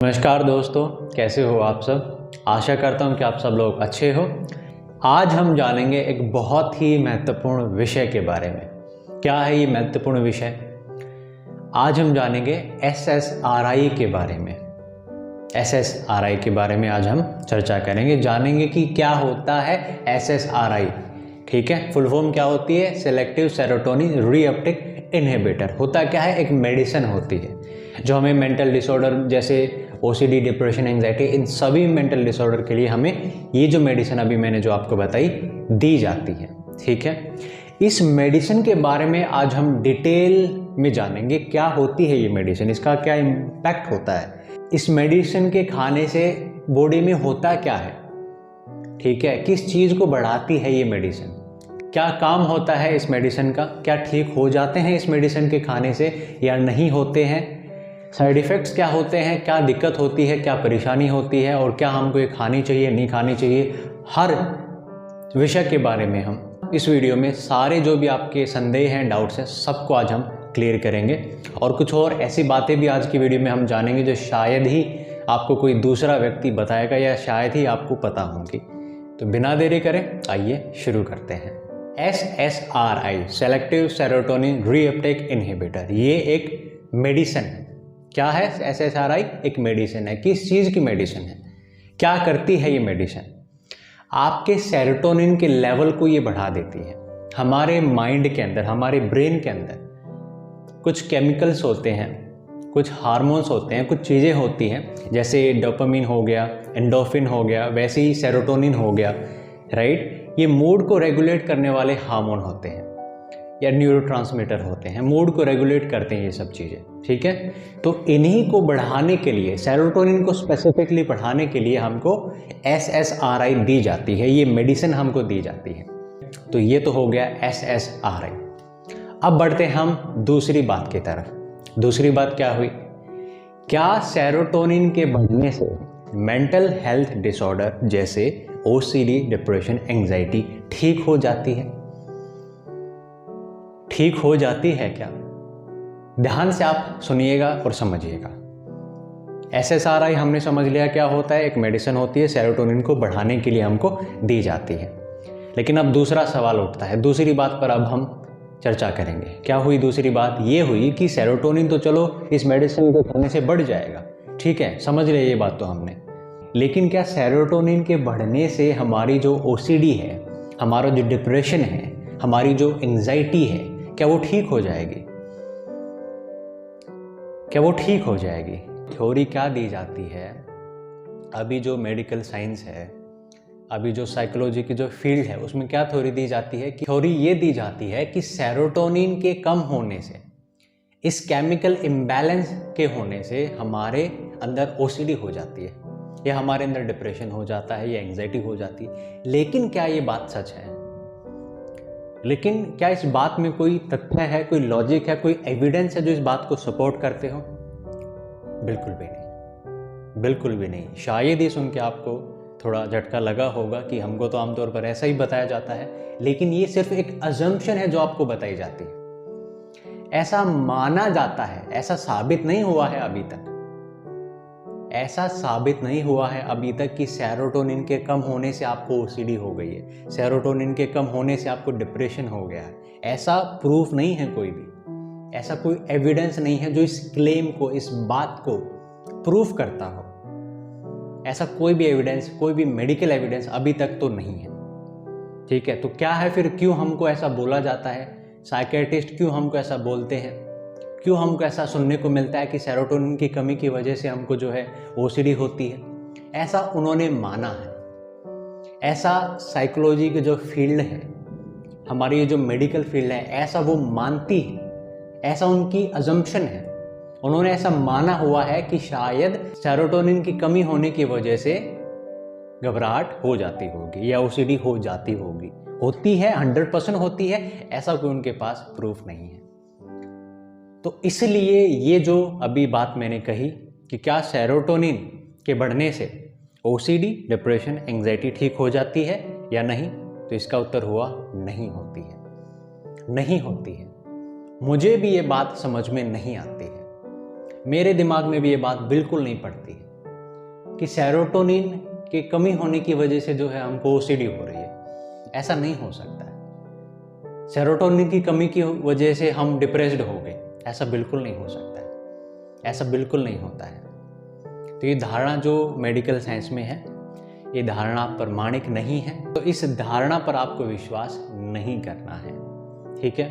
नमस्कार दोस्तों, कैसे हो आप सब। आशा करता हूँ कि आप सब लोग अच्छे हो। आज हम जानेंगे एक बहुत ही महत्वपूर्ण विषय के बारे में। क्या है ये महत्वपूर्ण विषय? आज हम जानेंगे SSRI के बारे में। SSRI के बारे में आज हम चर्चा करेंगे, जानेंगे कि क्या होता है SSRI। ठीक है, फुल फॉर्म क्या होती है? Selective serotonin reuptake inhibitor. होता क्या है? एक मेडिसिन होती है जो हमें मेंटल डिसऑर्डर जैसे OCD, डिप्रेशन, एंजाइटी, इन सभी मेंटल डिसऑर्डर के लिए हमें ये जो मेडिसिन अभी मैंने जो आपको बताई दी जाती है। ठीक है, इस मेडिसिन के बारे में आज हम डिटेल में जानेंगे। क्या होती है ये मेडिसिन, इसका क्या इम्पैक्ट होता है, इस मेडिसिन के खाने से बॉडी में होता क्या है। ठीक है, किस चीज़ को बढ़ाती है ये मेडिसिन, क्या काम होता है इस मेडिसिन का, क्या ठीक हो जाते हैं इस मेडिसिन के खाने से या नहीं होते हैं, साइड इफ़ेक्ट्स क्या होते हैं, क्या दिक्कत होती है, क्या परेशानी होती है और क्या हमको ये खानी चाहिए नहीं खानी चाहिए। हर विषय के बारे में हम इस वीडियो में सारे जो भी आपके संदेह हैं, डाउट्स हैं, सबको आज हम क्लियर करेंगे। और कुछ और ऐसी बातें भी आज की वीडियो में हम जानेंगे जो शायद ही आपको कोई दूसरा व्यक्ति बताएगा या शायद ही आपको पता होंगी। तो बिना देरी करें आइए शुरू करते हैं। SSRI selective serotonin reuptake inhibitor, ये एक मेडिसिन है। क्या है SSRI? एक मेडिसिन है। किस चीज़ की मेडिसिन है, क्या करती है ये मेडिसिन? आपके सेरोटोनिन के लेवल को ये बढ़ा देती है। हमारे माइंड के अंदर, हमारे ब्रेन के अंदर कुछ केमिकल्स होते हैं, कुछ हार्मोन्स होते हैं, कुछ चीज़ें होती हैं, जैसे डोपामिन हो गया, एंडोर्फिन हो गया, वैसे ही सेरोटोनिन हो गया, राइट। ये मूड को रेगुलेट करने वाले हार्मोन होते हैं या न्यूरोट्रांसमीटर होते हैं, मूड को रेगुलेट करते हैं ये सब चीज़ें। ठीक है, तो इन्हीं को बढ़ाने के लिए, सेरोटोनिन को स्पेसिफिकली बढ़ाने के लिए हमको SSRI दी जाती है, ये मेडिसिन हमको दी जाती है। तो ये तो हो गया SSRI। अब बढ़ते हैं हम दूसरी बात की तरफ। दूसरी बात क्या हुई? क्या सेरोटोनिन के बढ़ने से मेंटल हेल्थ डिसऑर्डर जैसे OCD, डिप्रेशन, एंजाइटी ठीक हो जाती है? ठीक हो जाती है क्या? ध्यान से आप सुनिएगा और समझिएगा। SSRI हमने समझ लिया क्या होता है, एक मेडिसिन होती है, सेरोटोनिन को बढ़ाने के लिए हमको दी जाती है। लेकिन अब दूसरा सवाल उठता है, दूसरी बात पर अब हम चर्चा करेंगे। क्या हुई दूसरी बात? ये हुई कि सेरोटोनिन तो चलो इस मेडिसिन को खाने से बढ़ जाएगा, ठीक है, समझ लिया ये बात तो हमने। लेकिन क्या सेरोटोनिन के बढ़ने से हमारी जो OCD है, हमारा जो डिप्रेशन है, हमारी जो एंजाइटी है, क्या वो ठीक हो जाएगी? क्या वो ठीक हो जाएगी? थ्योरी क्या दी जाती है? अभी जो मेडिकल साइंस है, अभी जो साइकोलॉजी की जो फील्ड है, उसमें क्या थ्योरी दी जाती है? कि थ्योरी ये दी जाती है कि सेरोटोनिन के कम होने से, इस केमिकल इम्बैलेंस के होने से हमारे अंदर OCD हो जाती है, या हमारे अंदर डिप्रेशन हो जाता है, या एंजाइटी हो जाती है। लेकिन क्या ये बात सच है? लेकिन क्या इस बात में कोई तथ्य है, कोई लॉजिक है, कोई एविडेंस है जो इस बात को सपोर्ट करते हो? बिल्कुल भी नहीं, बिल्कुल भी नहीं। शायद ही सुन के आपको थोड़ा झटका लगा होगा कि हमको तो आमतौर पर ऐसा ही बताया जाता है, लेकिन ये सिर्फ एक अजम्पशन है जो आपको बताई जाती है। ऐसा माना जाता है, ऐसा साबित नहीं हुआ है अभी तक। ऐसा साबित नहीं हुआ है अभी तक कि सेरोटोनिन के कम होने से आपको OCD हो गई है, सेरोटोनिन के कम होने से आपको डिप्रेशन हो गया है। ऐसा प्रूफ नहीं है कोई भी, ऐसा कोई एविडेंस नहीं है जो इस क्लेम को, इस बात को प्रूफ करता हो। ऐसा कोई भी एविडेंस, कोई भी मेडिकल एविडेंस अभी तक तो नहीं है। ठीक है, तो क्या है फिर? क्यों हमको ऐसा बोला जाता है? साइकियाट्रिस्ट क्यों हमको ऐसा बोलते हैं? क्यों हमको ऐसा सुनने को मिलता है कि सेरोटोनिन की कमी की वजह से हमको जो है OCD होती है? ऐसा उन्होंने माना है, ऐसा साइकोलॉजी की जो फील्ड है, हमारी ये जो मेडिकल फील्ड है, ऐसा वो मानती है, ऐसा उनकी अजम्पशन है। उन्होंने ऐसा माना हुआ है कि शायद सेरोटोनिन की कमी होने की वजह से घबराहट हो जाती होगी या OCD हो जाती होगी। होती है, 100% होती है, ऐसा कोई उनके पास प्रूफ नहीं है। तो इसलिए ये जो अभी बात मैंने कही कि क्या सेरोटोनिन के बढ़ने से OCD, डिप्रेशन, एंजाइटी ठीक हो जाती है या नहीं, तो इसका उत्तर हुआ नहीं होती है। नहीं होती है। मुझे भी ये बात समझ में नहीं आती है, मेरे दिमाग में भी ये बात बिल्कुल नहीं पड़ती है। कि सेरोटोनिन की कमी होने की वजह से जो है हमको ओसीडी हो रही है। ऐसा नहीं हो सकता है। सेरोटोनिन की कमी की वजह से हम डिप्रेस्ड हो गए, ऐसा बिल्कुल नहीं हो सकता है। ऐसा बिल्कुल नहीं होता है। तो ये धारणा जो मेडिकल साइंस में है, ये धारणा प्रमाणिक नहीं है, तो इस धारणा पर आपको विश्वास नहीं करना है। ठीक है।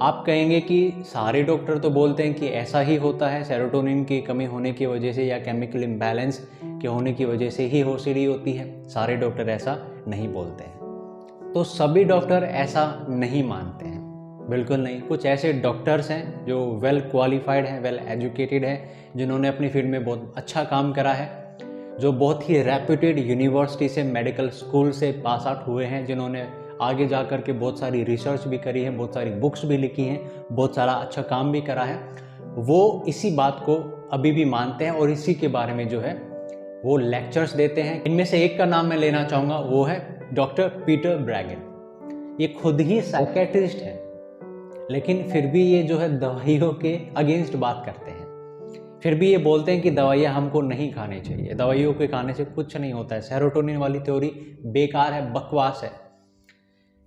आप कहेंगे कि सारे डॉक्टर तो बोलते हैं कि ऐसा ही होता है, सेरोटोनिन की कमी होने की वजह से या केमिकल इम्बैलेंस के होने की वजह से ही ओसीडी होती है। सारे डॉक्टर ऐसा नहीं बोलते हैं। तो सभी डॉक्टर ऐसा नहीं मानते हैं, बिल्कुल नहीं। कुछ ऐसे डॉक्टर्स हैं जो वेल क्वालिफाइड हैं, वेल एजुकेटेड हैं, जिन्होंने अपनी फील्ड में बहुत अच्छा काम करा है, जो बहुत ही रेप्यूटेड यूनिवर्सिटी से, मेडिकल स्कूल से पास आउट हुए हैं, जिन्होंने आगे जा कर के बहुत सारी रिसर्च भी करी है, बहुत सारी बुक्स भी लिखी हैं, बहुत सारा अच्छा काम भी करा है। वो इसी बात को अभी भी मानते हैं और इसी के बारे में जो है वो लेक्चर्स देते हैं। इनमें से एक का नाम मैं लेना चाहूँगा, वो है डॉक्टर पीटर ब्रैगन। ये खुद ही साइकेट्रिस्ट है, लेकिन फिर भी ये जो है दवाइयों के अगेंस्ट बात करते हैं। फिर भी ये बोलते हैं कि दवाइयाँ हमको नहीं खानी चाहिए, दवाइयों के खाने से कुछ नहीं होता है, सेरोटोनिन वाली थ्योरी बेकार है, बकवास है।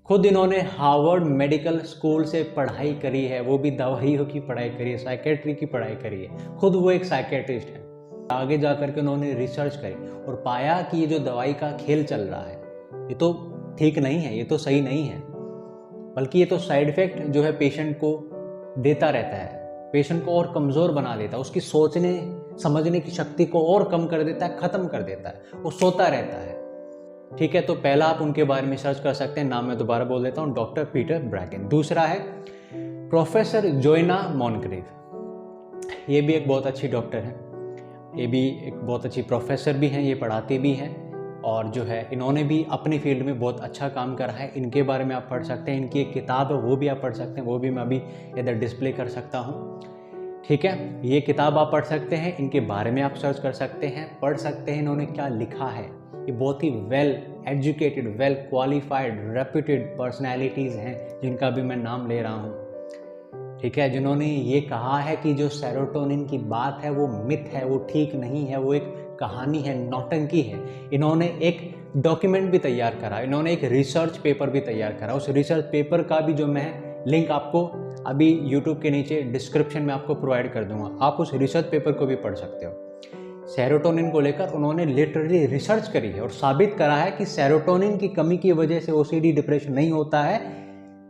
खुद इन्होंने हार्वर्ड मेडिकल स्कूल से पढ़ाई करी है, वो भी दवाइयों की पढ़ाई करी है, साइकेट्री की पढ़ाई करी है। खुद वो एक साइकेट्रिस्ट है। आगे जा कर के उन्होंने रिसर्च करी और पाया कि ये जो दवाई का खेल चल रहा है, ये तो ठीक नहीं है, ये तो सही नहीं है, बल्कि ये तो साइड इफेक्ट जो है पेशेंट को देता रहता है, पेशेंट को और कमज़ोर बना देता है, उसकी सोचने समझने की शक्ति को और कम कर देता है, ख़त्म कर देता है, वो सोता रहता है। ठीक है। तो पहला आप उनके बारे में सर्च कर सकते हैं, नाम मैं दोबारा बोल देता हूँ, डॉक्टर पीटर ब्रैगन। दूसरा है प्रोफेसर जोइना मॉनक्रीफ। ये भी एक बहुत अच्छी डॉक्टर है, ये भी एक बहुत अच्छी प्रोफेसर भी हैं, ये पढ़ाते भी हैं और जो है इन्होंने भी अपनी फील्ड में बहुत अच्छा काम करा है। इनके बारे में आप पढ़ सकते हैं, इनकी एक किताब है वो भी आप पढ़ सकते हैं, वो भी मैं अभी इधर डिस्प्ले कर सकता हूँ। ठीक है। ये किताब आप पढ़ सकते हैं, इनके बारे में आप सर्च कर सकते हैं, पढ़ सकते हैं इन्होंने क्या लिखा है। ये बहुत ही well educated, well qualified, reputed personalities हैं, जिनका भी मैं नाम ले रहा हूँ। ठीक है। जिन्होंने ये कहा है कि जो सेरोटोनिन की बात है वो मिथ है, वो ठीक नहीं है, वो एक कहानी है, नौटंकी है। इन्होंने एक डॉक्यूमेंट भी तैयार करा, इन्होंने एक रिसर्च पेपर भी तैयार करा। उस रिसर्च पेपर का भी जो मैं लिंक आपको अभी यूट्यूब के नीचे डिस्क्रिप्शन में आपको प्रोवाइड कर दूंगा, आप उस रिसर्च पेपर को भी पढ़ सकते हो। सेरोटोनिन को लेकर उन्होंने लिटरली रिसर्च करी है और साबित करा है कि सेरोटोनिन की कमी की वजह से ओसीडी डिप्रेशन नहीं होता है।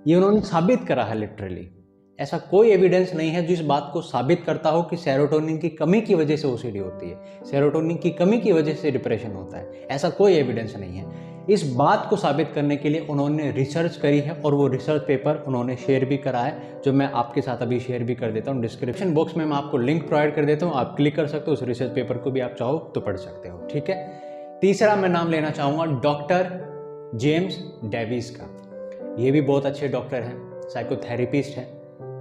ये उन्होंने साबित करा है लिटरली। ऐसा कोई एविडेंस नहीं है जो इस बात को साबित करता हो कि सेरोटोनिन की कमी की वजह से ओसीडी होती है, सेरोटोनिन की कमी की वजह से डिप्रेशन होता है। ऐसा कोई एविडेंस नहीं है। इस बात को साबित करने के लिए उन्होंने रिसर्च करी है और वो रिसर्च पेपर उन्होंने शेयर भी करा है, जो मैं आपके साथ अभी शेयर भी कर देता हूँ। डिस्क्रिप्शन बॉक्स में मैं आपको लिंक प्रोवाइड कर देता हूँ, आप क्लिक कर सकते हो, उस रिसर्च पेपर को भी आप चाहो तो पढ़ सकते हो। ठीक है। तीसरा मैं नाम लेना चाहूँगा डॉक्टर जेम्स डेविस का। ये भी बहुत अच्छे डॉक्टर हैं, साइकोथेरेपिस्ट हैं।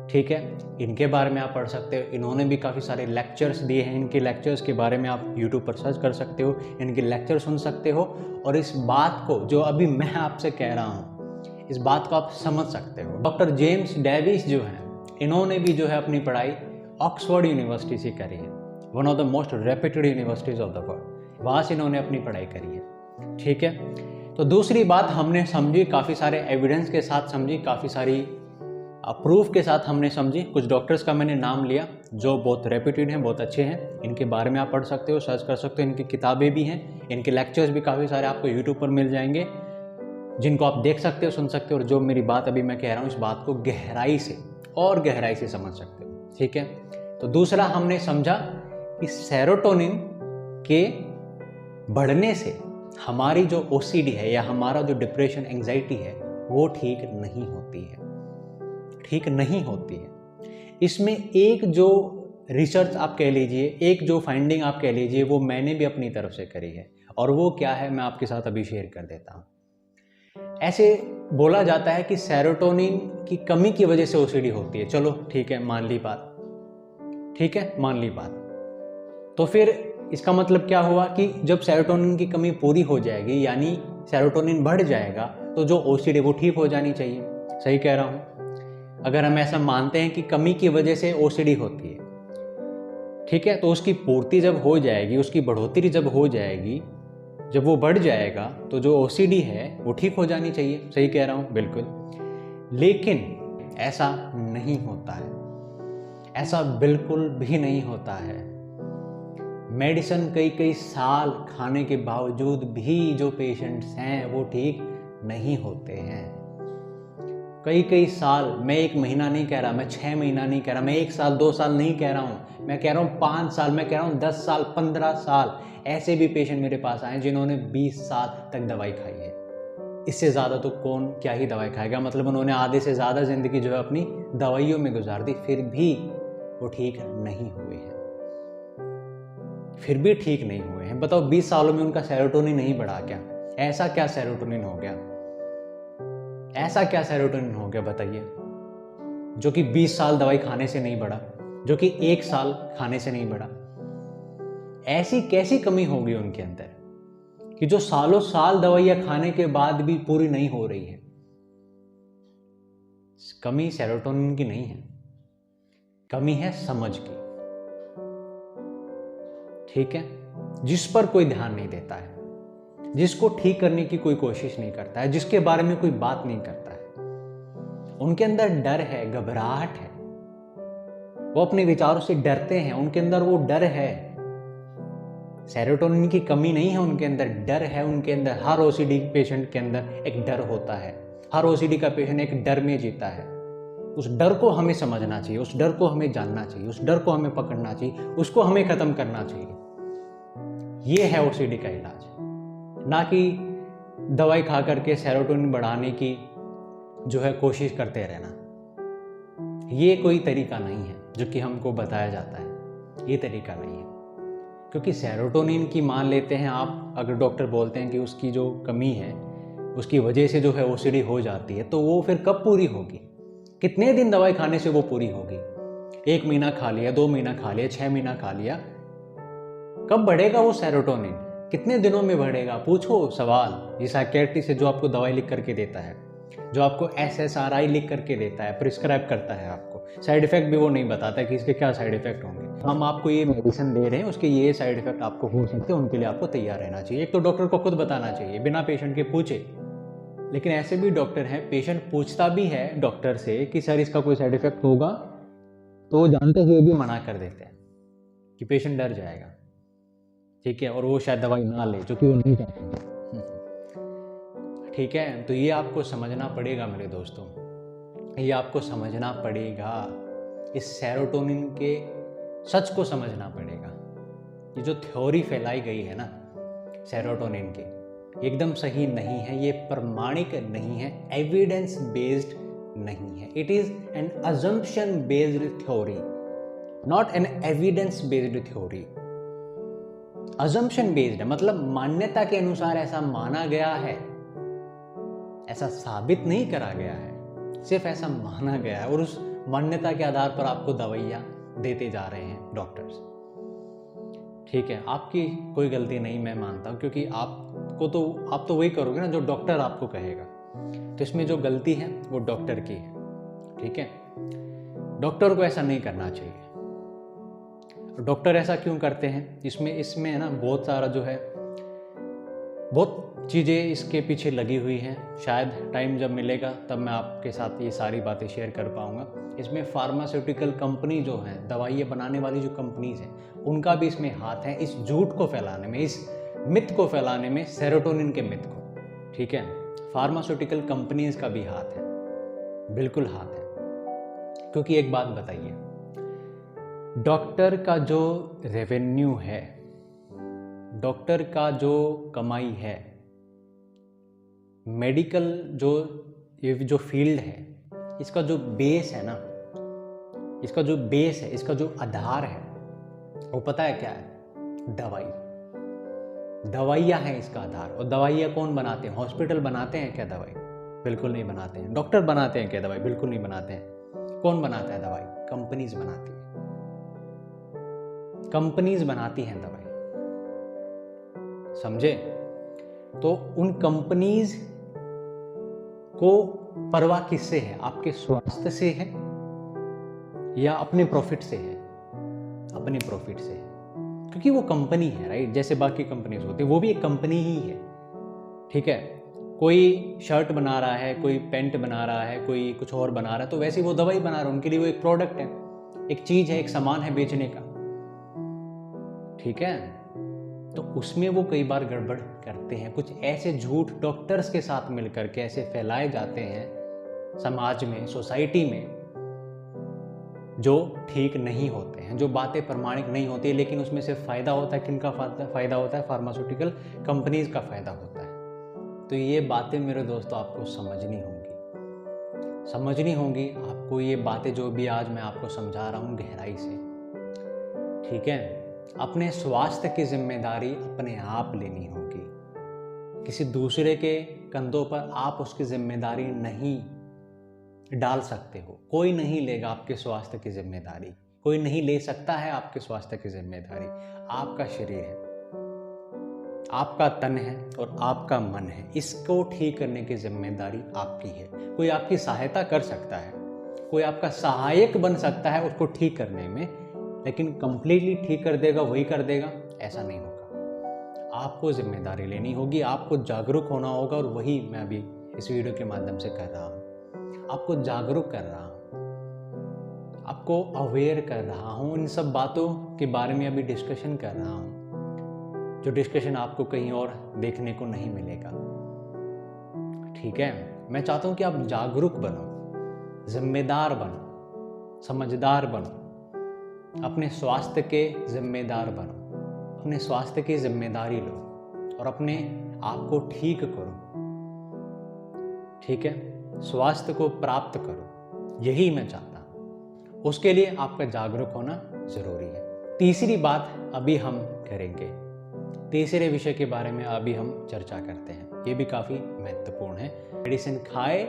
ठीक है। इनके बारे में आप पढ़ सकते हो, इन्होंने भी काफ़ी सारे लेक्चर्स दिए हैं। इनके लेक्चर्स के बारे में आप यूट्यूब पर सर्च कर सकते हो, इनके लेक्चर सुन सकते हो और इस बात को जो अभी मैं आपसे कह रहा हूँ, इस बात को आप समझ सकते हो। डॉक्टर जेम्स डेविस जो हैं, इन्होंने भी जो है अपनी पढ़ाई ऑक्सफोर्ड यूनिवर्सिटी से करी है, one of the most reputed universities of the world. वहाँ से इन्होंने अपनी पढ़ाई करी है। ठीक है। तो दूसरी बात हमने समझी, काफ़ी सारे एविडेंस के साथ समझी, काफ़ी सारी प्रूफ के साथ हमने समझी। कुछ डॉक्टर्स का मैंने नाम लिया जो बहुत रेप्यूटेड हैं, बहुत अच्छे हैं, इनके बारे में आप पढ़ सकते हो, सर्च कर सकते हो। इनकी किताबें भी हैं, इनके लेक्चर्स भी काफ़ी सारे आपको यूट्यूब पर मिल जाएंगे, जिनको आप देख सकते हो, सुन सकते हो और जो मेरी बात अभी मैं कह रहा हूँ, इस बात को गहराई से और गहराई से समझ सकते हो। ठीक है। तो दूसरा हमने समझा कि सेरोटोनिन के बढ़ने से हमारी जो ओसीडी है या हमारा जो डिप्रेशन, एंजाइटी है, वो ठीक नहीं होती है, ठीक नहीं होती है। इसमें एक जो रिसर्च आप कह लीजिए, एक जो फाइंडिंग आप कह लीजिए, वो मैंने भी अपनी तरफ से करी है और वो क्या है मैं आपके साथ अभी शेयर कर देता हूँ। ऐसे बोला जाता है कि सेरोटोनिन की कमी की वजह से ओसीडी होती है। चलो ठीक है, मान ली बात, ठीक है, मान ली बात। तो फिर इसका मतलब क्या हुआ कि जब सेरोटोनिन की कमी पूरी हो जाएगी, यानी सेरोटोनिन बढ़ जाएगा, तो जो ओसीडी वो ठीक हो जानी चाहिए। सही कह रहा हूँ। अगर हम ऐसा मानते हैं कि कमी की वजह से ओसीडी होती है, ठीक है, तो उसकी पूर्ति जब हो जाएगी, उसकी बढ़ोतरी जब हो जाएगी, जब वो बढ़ जाएगा तो जो ओसीडी है वो ठीक हो जानी चाहिए। सही कह रहा हूँ, बिल्कुल। लेकिन ऐसा नहीं होता है, ऐसा बिल्कुल भी नहीं होता है। मेडिसिन कई कई साल खाने के बावजूद भी जो पेशेंट्स हैं वो ठीक नहीं होते हैं। कई कई साल, मैं 1 महीना नहीं कह रहा, मैं 6 महीना नहीं कह रहा, मैं 1 साल 2 साल नहीं कह रहा हूँ, मैं कह रहा हूँ 5 साल, मैं कह रहा हूँ 10 साल 15 साल। ऐसे भी पेशेंट मेरे पास आए जिन्होंने 20 साल तक दवाई खाई है। इससे ज़्यादा तो कौन क्या ही दवाई खाएगा, मतलब उन्होंने आधे से ज़्यादा ज़िंदगी जो है अपनी दवाइयों में गुजार दी, फिर भी वो ठीक नहीं हुए हैं, फिर भी ठीक नहीं हुए हैं। बताओ 20 सालों में उनका सेरोटोनिन नहीं बढ़ा क्या? ऐसा क्या सेरोटोनिन हो गया, ऐसा क्या सेरोटोनिन हो गया बताइए, जो कि 20 साल दवाई खाने से नहीं बढ़ा, जो कि 1 साल खाने से नहीं बढ़ा? ऐसी कैसी कमी होगी उनके अंदर कि जो सालों साल दवाइयां खाने के बाद भी पूरी नहीं हो रही है? कमी सेरोटोनिन की नहीं है, कमी है समझ की। ठीक है, जिस पर कोई ध्यान नहीं देता है, जिसको ठीक करने की कोई कोशिश नहीं करता है, जिसके बारे में कोई बात नहीं करता है। उनके अंदर डर है, घबराहट है, वो अपने विचारों से डरते हैं, उनके अंदर वो डर है। सेरोटोनिन की कमी नहीं है, उनके अंदर डर है। उनके अंदर हर ओसीडी पेशेंट के अंदर एक डर होता है, हर ओसीडी का पेशेंट एक डर में जीता है। उस डर को हमें समझना चाहिए, उस डर को हमें जानना चाहिए, उस डर को हमें पकड़ना चाहिए, उसको हमें खत्म करना चाहिए। ये है ओसीडी का इलाज, ना कि दवाई खा करके सेरोटोनिन बढ़ाने की जो है कोशिश करते रहना। ये कोई तरीका नहीं है जो कि हमको बताया जाता है, ये तरीका नहीं है। क्योंकि सेरोटोनिन की मान लेते हैं आप, अगर डॉक्टर बोलते हैं कि उसकी जो कमी है उसकी वजह से जो है ओसीडी हो जाती है, तो वो फिर कब पूरी होगी? कितने दिन दवाई खाने से वो पूरी होगी? 1 महीना खा लिया, 2 महीना खा लिया, 6 महीना खा लिया, कब बढ़ेगा वो सेरोटोनिन? कितने दिनों में बढ़ेगा? पूछो सवाल ये साइकियाट्रिस्ट से जो आपको दवाई लिख करके देता है, जो आपको SSRI लिख करके देता है, प्रिस्क्राइब करता है आपको। साइड इफेक्ट भी वो नहीं बताता कि इसके क्या साइड इफेक्ट होंगे। हम आपको ये मेडिसिन दे रहे हैं, उसके ये साइड इफेक्ट आपको हो सकते हैं, उनके लिए आपको तैयार रहना चाहिए। एक तो डॉक्टर को खुद बताना चाहिए बिना पेशेंट के पूछे। लेकिन ऐसे भी डॉक्टर हैं, पेशेंट पूछता भी है डॉक्टर से कि सर इसका कोई साइड इफेक्ट होगा, तो वो जानते हुए भी मना कर देते हैं कि पेशेंट डर जाएगा। ठीक है, और वो शायद दवाई ना ले जो कि वो नहीं चाहते। ठीक है, तो ये आपको समझना पड़ेगा मेरे दोस्तों, ये आपको समझना पड़ेगा, इस सेरोटोनिन के सच को समझना पड़ेगा। ये जो थ्योरी फैलाई गई है ना सेरोटोनिन की, एकदम सही नहीं है, ये प्रमाणिक नहीं है, एविडेंस बेस्ड नहीं है। It is an assumption based theory, not an evidence based theory. Assumption based है मतलब मान्यता के अनुसार ऐसा माना गया है, ऐसा साबित नहीं करा गया है, सिर्फ ऐसा माना गया है, और उस मान्यता के आधार पर आपको दवाइयाँ देते जा रहे हैं डॉक्टर्स। ठीक है, आपकी कोई गलती नहीं मैं मानता हूँ, क्योंकि आप तो वही करोगे ना जो डॉक्टर आपको कहेगा। तो इसमें जो गलती है वो डॉक्टर की है। ठीक है, डॉक्टर को ऐसा नहीं करना चाहिए। डॉक्टर ऐसा क्यों करते हैं? इसमें है ना बहुत सारा जो है, बहुत चीज़ें इसके पीछे लगी हुई हैं। शायद टाइम जब मिलेगा तब मैं आपके साथ ये सारी बातें शेयर कर पाऊँगा। इसमें फार्मास्यूटिकल कंपनी जो है, दवाइयाँ बनाने वाली जो कंपनीज हैं, उनका भी इसमें हाथ है, इस झूठ को फैलाने में, इस मिथ को फैलाने में, सेरोटोनिन के मिथ को। ठीक है, फार्मास्यूटिकल कंपनीज का भी हाथ है, बिल्कुल हाथ है। क्योंकि एक बात बताइए, डॉक्टर का जो रेवेन्यू है, डॉक्टर का जो कमाई है, मेडिकल ये जो फील्ड है, इसका जो बेस है ना, इसका जो बेस है, इसका जो आधार है, वो पता है क्या है? दवाइयाँ हैं इसका आधार। और दवाइयाँ कौन बनाते हैं? हॉस्पिटल बनाते हैं क्या दवाई? बिल्कुल नहीं बनाते हैं। डॉक्टर बनाते हैं क्या दवाई? बिल्कुल नहीं बनाते हैं। कौन बनाता है दवाई? कंपनीज बनाती है, कंपनीज बनाती हैं दवाई, समझे? तो उन कंपनीज को परवाह किससे है? आपके स्वास्थ्य से है या अपने प्रॉफिट से है? कंपनी प्रॉफिट से है, क्योंकि वो कंपनी है, राइट। जैसे बाकी कंपनीज होती है, वो भी एक कंपनी ही है, ठीक है। कोई शर्ट बना रहा है, कोई पेंट बना रहा है, कोई कुछ और बना रहा है, तो वैसे ही वो दवाई बना रहा है, उनके लिए वो एक प्रोडक्ट है, एक चीज है, एक सामान है बेचने का, ठीक है। तो उसमें वो कई बार गड़बड़ करते हैं, कुछ ऐसे झूठ डॉक्टर्स के साथ मिलकर के ऐसे फैलाए जाते हैं समाज में, सोसाइटी में, जो ठीक नहीं होते हैं, जो बातें प्रमाणिक नहीं होती, लेकिन उसमें सिर्फ फायदा होता है। किनका फायदा होता है? फार्मास्यूटिकल कंपनीज का फायदा होता है। तो ये बातें मेरे दोस्तों आपको समझनी होंगी आपको। ये बातें जो भी आज मैं आपको समझा रहा हूँ गहराई से, ठीक है। अपने स्वास्थ्य की जिम्मेदारी अपने आप लेनी होगी, किसी दूसरे के कंधों पर आप उसकी जिम्मेदारी नहीं डाल सकते हो। कोई नहीं लेगा आपके स्वास्थ्य की जिम्मेदारी, कोई नहीं ले सकता है आपके स्वास्थ्य की जिम्मेदारी। आपका शरीर है, आपका तन है और आपका मन है, इसको ठीक करने की जिम्मेदारी आपकी है। कोई आपकी सहायता कर सकता है, कोई आपका सहायक बन सकता है उसको ठीक करने में, लेकिन कंप्लीटली ठीक कर देगा वही कर देगा, ऐसा नहीं होगा। आपको जिम्मेदारी लेनी होगी, आपको जागरूक होना होगा, और वही मैं अभी इस वीडियो के माध्यम से कर रहा हूँ। आपको जागरूक कर रहा हूँ, आपको अवेयर कर रहा हूँ, इन सब बातों के बारे में अभी डिस्कशन कर रहा हूँ, जो डिस्कशन आपको कहीं और देखने को नहीं मिलेगा, ठीक है। मैं चाहता हूँ कि आप जागरूक बनो, जिम्मेदार बनो, समझदार बनो, अपने स्वास्थ्य के जिम्मेदार बनो, अपने स्वास्थ्य की जिम्मेदारी लो और अपने आप को ठीक करो, ठीक है। स्वास्थ्य को प्राप्त करो, यही मैं चाहता हूँ। उसके लिए आपका जागरूक होना जरूरी है। तीसरी बात अभी हम करेंगे, तीसरे विषय के बारे में अभी हम चर्चा करते हैं, ये भी काफ़ी महत्वपूर्ण है। मेडिसिन खाए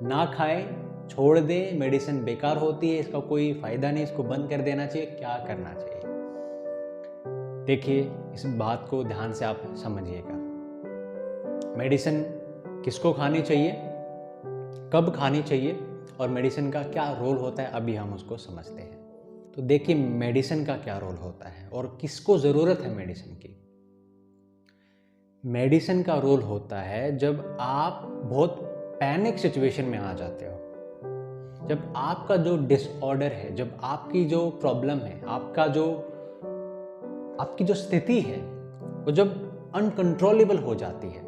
ना खाए, छोड़ दे, मेडिसिन बेकार होती है, इसका कोई फायदा नहीं, इसको बंद कर देना चाहिए, क्या करना चाहिए? देखिए, इस बात को ध्यान से आप समझिएगा। मेडिसिन किसको खानी चाहिए, कब खानी चाहिए, और मेडिसिन का क्या रोल होता है, अभी हम उसको समझते हैं। तो देखिए, मेडिसिन का क्या रोल होता है और किसको ज़रूरत है मेडिसिन की। मेडिसिन का रोल होता है जब आप बहुत पैनिक सिचुएशन में आ जाते हो, जब आपका जो डिसऑर्डर है, जब आपकी जो प्रॉब्लम है, आपकी जो स्थिति है, वो जब अनकंट्रोलेबल हो जाती है,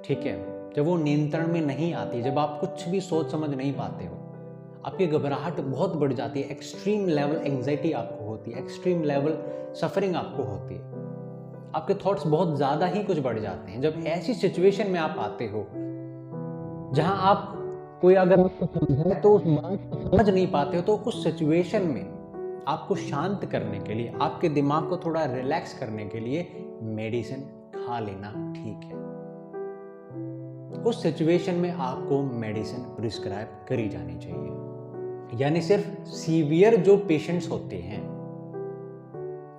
ठीक है, जब वो नियंत्रण में नहीं आती, जब आप कुछ भी सोच समझ नहीं पाते हो, आपकी घबराहट बहुत बढ़ जाती है, एक्सट्रीम लेवल एंजाइटी आपको होती है, एक्सट्रीम लेवल सफरिंग आपको होती है, आपके थॉट्स बहुत ज़्यादा ही कुछ बढ़ जाते हैं। जब ऐसी सिचुएशन में आप आते हो जहां आप कोई अगर आपको समझाए तो उस बात को समझ नहीं पाते हो, तो उस सिचुएशन में आपको शांत करने के लिए, आपके दिमाग को थोड़ा रिलैक्स करने के लिए मेडिसिन खा लेना ठीक है। उस सिचुएशन में आपको मेडिसिन प्रिस्क्राइब करी जानी चाहिए। यानी सिर्फ सीवियर जो पेशेंट्स होते हैं,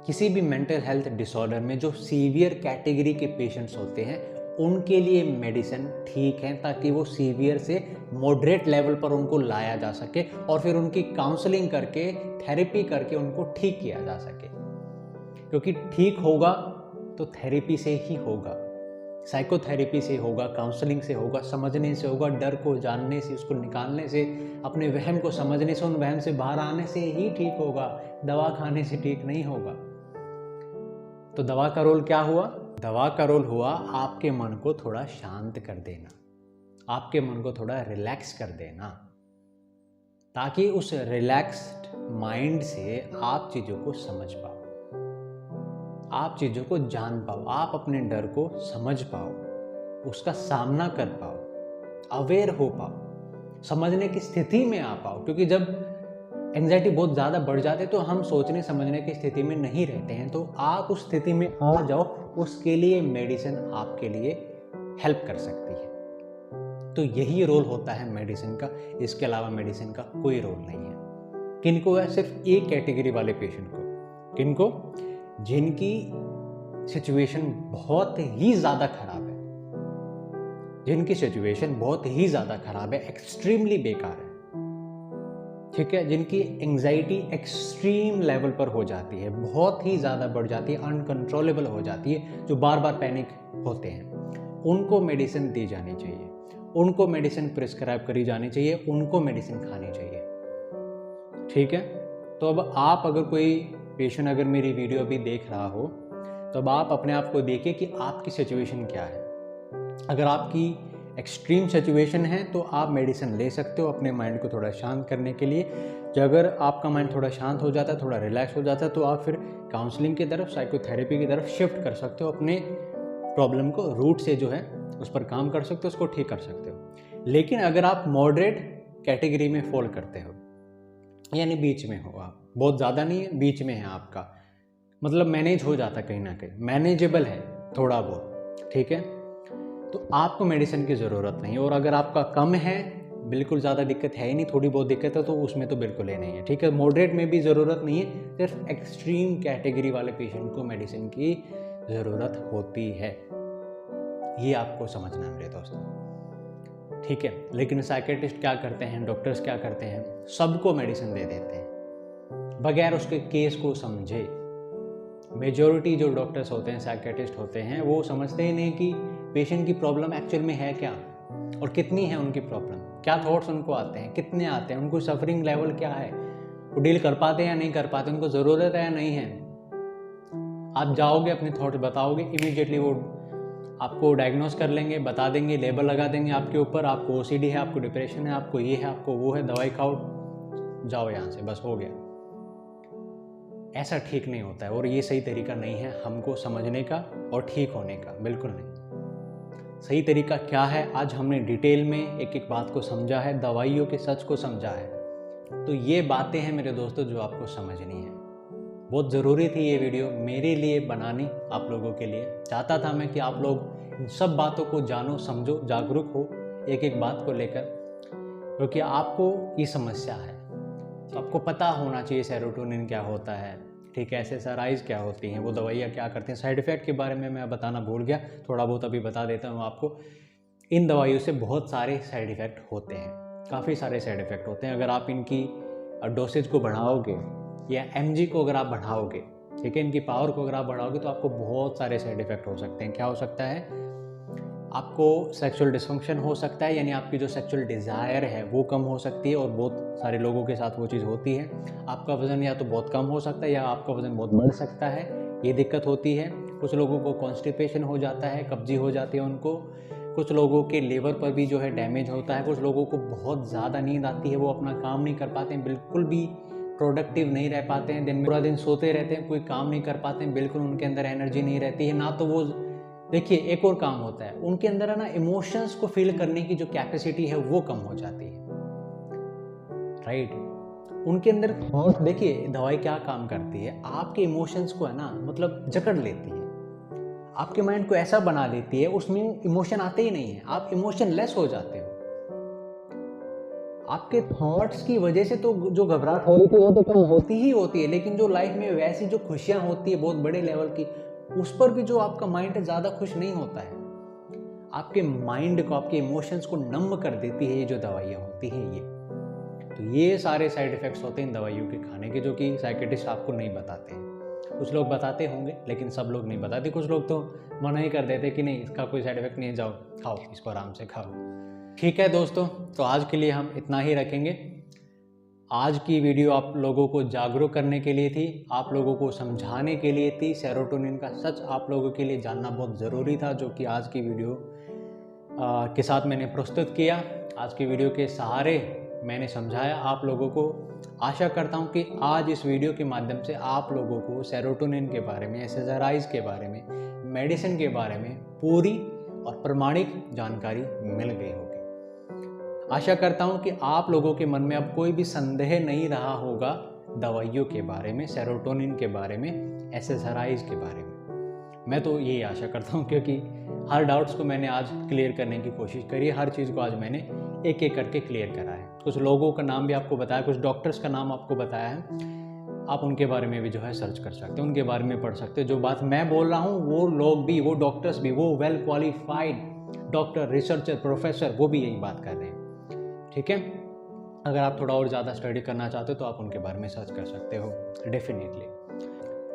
किसी भी मेंटल हेल्थ डिसऑर्डर में जो सीवियर कैटेगरी के पेशेंट्स होते हैं, उनके लिए मेडिसिन ठीक है, ताकि वो सीवियर से मॉडरेट लेवल पर उनको लाया जा सके और फिर उनकी काउंसलिंग करके, थेरेपी करके उनको ठीक किया जा सके। क्योंकि ठीक होगा तो थेरेपी से ही होगा, साइकोथेरेपी से होगा, काउंसलिंग से होगा, समझने से होगा, डर को जानने से, उसको निकालने से, अपने वहम को समझने से, उन वहम से बाहर आने से ही ठीक होगा। दवा खाने से ठीक नहीं होगा। तो दवा का रोल क्या हुआ? दवा का रोल हुआ आपके मन को थोड़ा शांत कर देना, आपके मन को थोड़ा रिलैक्स कर देना, ताकि उस रिलैक्स्ड माइंड से आप चीज़ों को समझ पाओ, आप चीज़ों को जान पाओ, आप अपने डर को समझ पाओ, उसका सामना कर पाओ, अवेयर हो पाओ, समझने की स्थिति में आ पाओ। क्योंकि जब एंजाइटी बहुत ज़्यादा बढ़ जाते तो हम सोचने समझने की स्थिति में नहीं रहते हैं। तो आप उस स्थिति में आ जाओ, उसके लिए मेडिसिन आपके लिए हेल्प कर सकती है। तो यही रोल होता है मेडिसिन का, इसके अलावा मेडिसिन का कोई रोल नहीं है। किनको है? सिर्फ एक कैटेगरी वाले पेशेंट को। किनको? जिनकी सिचुएशन बहुत ही ज़्यादा खराब है, जिनकी सिचुएशन बहुत ही ज़्यादा खराब है, एक्सट्रीमली बेकार है, ठीक है, जिनकी एंग्जाइटी एक्सट्रीम लेवल पर हो जाती है, बहुत ही ज़्यादा बढ़ जाती है, अनकंट्रोलेबल हो जाती है, जो बार बार पैनिक होते हैं, उनको मेडिसिन दी जानी चाहिए, उनको मेडिसिन प्रिस्क्राइब करी जानी चाहिए, उनको मेडिसिन खानी चाहिए। ठीक है, तो अब आप अगर कोई पेशेंट अगर मेरी वीडियो अभी देख रहा हो तो अब आप अपने आप को देखिए कि आपकी सिचुएशन क्या है। अगर आपकी एक्सट्रीम सिचुएशन है तो आप मेडिसिन ले सकते हो अपने माइंड को थोड़ा शांत करने के लिए। जो अगर आपका माइंड थोड़ा शांत हो जाता है, थोड़ा रिलैक्स हो जाता है, तो आप फिर काउंसलिंग की तरफ, साइकोथेरेपी की तरफ शिफ्ट कर सकते हो, अपने प्रॉब्लम को रूट से जो है उस पर काम कर सकते हो, उसको ठीक कर सकते हो। लेकिन अगर आप मॉडरेट कैटेगरी में फॉल करते हो, यानी बीच में हो, आप बहुत ज़्यादा नहीं है, बीच में है, आपका मतलब मैनेज हो जाता है, कहीं ना कहीं मैनेजेबल है थोड़ा बहुत, ठीक है, तो आपको मेडिसिन की ज़रूरत नहीं है। और अगर आपका कम है, बिल्कुल ज़्यादा दिक्कत है ही नहीं, थोड़ी बहुत दिक्कत है, तो उसमें तो बिल्कुल ही नहीं है। ठीक है, मॉडरेट में भी ज़रूरत नहीं है, सिर्फ एक्सट्रीम कैटेगरी वाले पेशेंट को मेडिसिन की ज़रूरत होती है, ये आपको समझना है मेरे दोस्तों। ठीक है, लेकिन साइकेट्रिस्ट क्या करते हैं, डॉक्टर्स क्या करते हैं, सबको मेडिसिन दे देते हैं बगैर उसके केस को समझे। मेजॉरिटी जो डॉक्टर्स होते हैं, साइकेट्रिस्ट होते हैं, वो समझते ही नहीं कि पेशेंट की प्रॉब्लम एक्चुअल में है क्या और कितनी है उनकी प्रॉब्लम, क्या थॉट्स उनको आते हैं, कितने आते हैं, उनको सफरिंग लेवल क्या है, वो डील कर पाते हैं या नहीं कर पाते, उनको ज़रूरत है या नहीं है। आप जाओगे, अपने थॉट्स बताओगे, इमीडिएटली वो आपको डायग्नोस कर लेंगे, बता देंगे, लेबल लगा देंगे आपके ऊपर, आपको OCD है, आपको डिप्रेशन है, आपको ये है, आपको वो है, दवाई खाओ, जाओ यहाँ से, बस हो गया। ऐसा ठीक नहीं होता है और ये सही तरीका नहीं है हमको समझने का और ठीक होने का, बिल्कुल नहीं। सही तरीका क्या है, आज हमने डिटेल में एक एक बात को समझा है, दवाइयों के सच को समझा है। तो ये बातें हैं मेरे दोस्तों जो आपको समझनी है। बहुत ज़रूरी थी ये वीडियो मेरे लिए बनानी, आप लोगों के लिए चाहता था मैं कि आप लोग इन सब बातों को जानो, समझो, जागरूक हो एक एक बात को लेकर, क्योंकि आपको ये समस्या है तो आपको पता होना चाहिए सेरोटोनिन क्या होता है, ठीक है, SSRIs क्या होती हैं, वो दवाइयाँ क्या करती हैं। साइड इफ़ेक्ट के बारे में मैं बताना भूल गया, थोड़ा बहुत अभी बता देता हूँ आपको। इन दवाइयों से बहुत सारे साइड इफ़ेक्ट होते हैं, काफ़ी सारे साइड इफ़ेक्ट होते हैं। अगर आप इनकी डोसेज को बढ़ाओगे या mg को अगर आप बढ़ाओगे, ठीक है, इनकी पावर को अगर आप बढ़ाओगे तो आपको बहुत सारे साइड इफ़ेक्ट हो सकते हैं। क्या हो सकता है, आपको सेक्सुअल डिस्फंक्शन हो सकता है, यानी आपकी जो सेक्सुअल डिज़ायर है वो कम हो सकती है, और बहुत सारे लोगों के साथ वो चीज़ होती है। आपका वज़न या तो बहुत कम हो सकता है या आपका वज़न बहुत बढ़ सकता है, ये दिक्कत होती है। कुछ लोगों को कॉन्स्टिपेशन हो जाता है, कब्जी हो जाती है उनको। कुछ लोगों के लिवर पर भी जो है डैमेज होता है। कुछ लोगों को बहुत ज़्यादा नींद आती है, वो अपना काम नहीं कर पाते हैं, बिल्कुल भी प्रोडक्टिव नहीं रह पाते हैं, दिन में पूरा दिन सोते रहते हैं, कोई काम नहीं कर पाते हैं, बिल्कुल उनके अंदर एनर्जी नहीं रहती है ना। तो वो देखिए, एक और काम होता है, उनके अंदर है ना इमोशंस को फील करने की जो कैपेसिटी है वो कम हो जाती है, राइट। उनके अंदर थॉट, देखिए दवाई क्या काम करती है, आपके इमोशंस को है ना मतलब जकड़ लेती है, आपके माइंड को ऐसा बना देती है, उसमें इमोशन आते ही नहीं है, आप इमोशन लेस हो जाते हो। आपके थॉट्स की वजह से तो जो घबराहट हो रही थी वो तो कम होती ही होती है, लेकिन जो लाइफ में वैसी जो खुशियां होती है बहुत बड़े लेवल की, उस पर भी जो आपका माइंड है ज़्यादा खुश नहीं होता है। आपके माइंड को, आपके इमोशंस को नम कर देती है ये जो दवाइयाँ होती हैं ये। तो ये सारे साइड इफ़ेक्ट्स होते हैं इन दवाइयों के खाने के, जो कि साइकेट्रिस्ट आपको नहीं बताते हैं। कुछ लोग बताते होंगे लेकिन सब लोग नहीं बताते। कुछ लोग तो मना ही कर देते कि नहीं, इसका कोई साइड इफेक्ट नहीं है, जाओ खाओ, इसको आराम से खाओ। ठीक है दोस्तों, तो आज के लिए हम इतना ही रखेंगे। आज की वीडियो आप लोगों को जागरूक करने के लिए थी, आप लोगों को समझाने के लिए थी। सेरोटोनिन का सच आप लोगों के लिए जानना बहुत ज़रूरी था, जो कि आज की वीडियो के साथ मैंने प्रस्तुत किया। आज की वीडियो के सहारे मैंने समझाया आप लोगों को। आशा करता हूं कि आज इस वीडियो के माध्यम से आप लोगों को सेरोटोनिन के बारे में, SSRIs के बारे में, मेडिसिन के बारे में पूरी और प्रमाणिक जानकारी मिल गई होगी। आशा करता हूं कि आप लोगों के मन में अब कोई भी संदेह नहीं रहा होगा दवाइयों के बारे में, सेरोटोनिन के बारे में, SSRIs के बारे में। मैं तो यही आशा करता हूं, क्योंकि हर डाउट्स को मैंने आज क्लियर करने की कोशिश करी है। हर चीज़ को आज मैंने एक एक करके क्लियर करा है। कुछ लोगों का नाम भी आपको बताया, कुछ डॉक्टर्स का नाम आपको बताया है। आप उनके बारे में भी जो है सर्च कर सकते हैं, उनके बारे में पढ़ सकते हैं। जो बात मैं बोल रहा हूँ वो लोग भी, वो डॉक्टर्स भी, वो well qualified doctor, researcher, professor, वो भी यही बात कर रहे हैं। ठीक है, अगर आप थोड़ा और ज़्यादा स्टडी करना चाहते हो तो आप उनके बारे में सर्च कर सकते हो डेफिनेटली।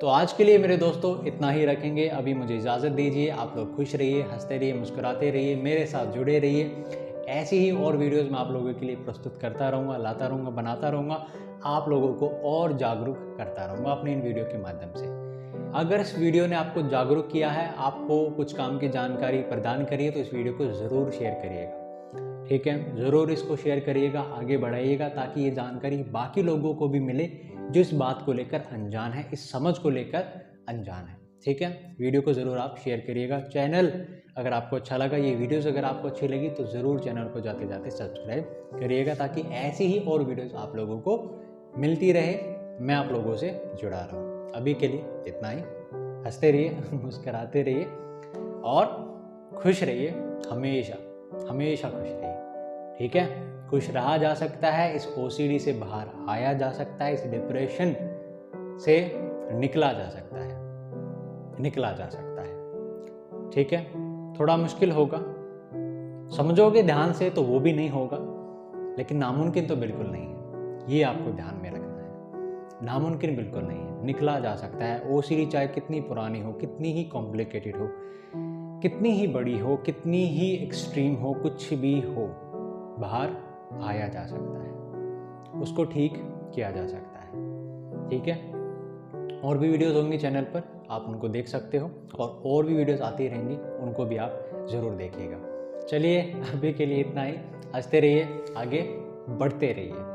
तो आज के लिए मेरे दोस्तों इतना ही रखेंगे। अभी मुझे इजाज़त दीजिए। आप लोग खुश रहिए, हंसते रहिए, मुस्कुराते रहिए, मेरे साथ जुड़े रहिए। ऐसी ही और वीडियोस मैं आप लोगों के लिए प्रस्तुत करता रहूँगा, लाता रहूँगा, बनाता रहूँगा, आप लोगों को और जागरूक करता रहूँगा अपने इन वीडियो के माध्यम से। अगर इस वीडियो ने आपको जागरूक किया है, आपको कुछ काम की जानकारी प्रदान करी है, तो इस वीडियो को ज़रूर शेयर करिएगा। ठीक है, ज़रूर इसको शेयर करिएगा, आगे बढ़ाइएगा, ताकि ये जानकारी बाकी लोगों को भी मिले जो इस बात को लेकर अनजान है, इस समझ को लेकर अनजान है। ठीक है, वीडियो को ज़रूर आप शेयर करिएगा। चैनल अगर आपको अच्छा लगा, ये वीडियोस अगर आपको अच्छी लगी, तो ज़रूर चैनल को जाते जाते सब्सक्राइब करिएगा, ताकि ऐसी ही और वीडियोस आप लोगों को मिलती रहे, मैं आप लोगों से जुड़ा रहूँ। अभी के लिए इतना ही। हंसते रहिए, मुस्कराते रहिए और खुश रहिए, हमेशा हमेशा खुश रहिए। ठीक है, खुश रहा जा सकता है, इस ओसीडी से बाहर आया जा सकता है, इस डिप्रेशन से निकला जा सकता है, निकला जा सकता है। ठीक है, थोड़ा मुश्किल होगा, समझोगे ध्यान से तो वो भी नहीं होगा, लेकिन नामुमकिन तो बिल्कुल नहीं है, ये आपको ध्यान में रखना है। नामुमकिन बिल्कुल नहीं है, निकला जा सकता है। ओसीडी चाहे कितनी पुरानी हो, कितनी ही कॉम्प्लिकेटेड हो, कितनी ही बड़ी हो, कितनी ही एक्सट्रीम हो, कुछ भी हो, बाहर आया जा सकता है, उसको ठीक किया जा सकता है। ठीक है, और भी वीडियोस होंगी चैनल पर, आप उनको देख सकते हो, और भी वीडियोस आती रहेंगी, उनको भी आप ज़रूर देखिएगा। चलिए, अभी के लिए इतना ही। हंसते रहिए, आगे बढ़ते रहिए।